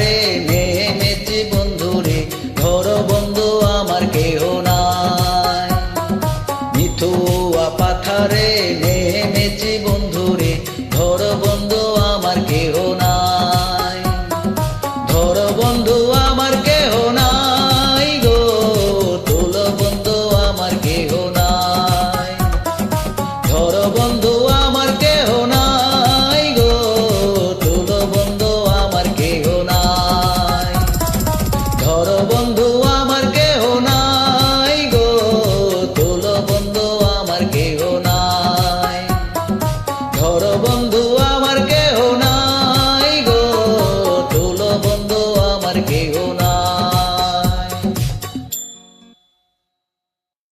পাথারে নেমেছি বন্ধুরে, ধর বন্ধু আমার কেহ নাই। মিথুয়া পাথারে নেমেছি বন্ধুরে, ধর বন্ধু আমার কেহ নাই। ধর বন্ধু আমার কেহ নাই গো, তুল বন্ধু আমার কেহ নাই। ধর বন্ধু আমার কেহ নাই গো, তুল বন্ধু আমার কেহ নাই। ধর বন্ধু আমার কেহ নাই গো, তুল বন্ধু আমার কেহ নাই। ধর বন্ধু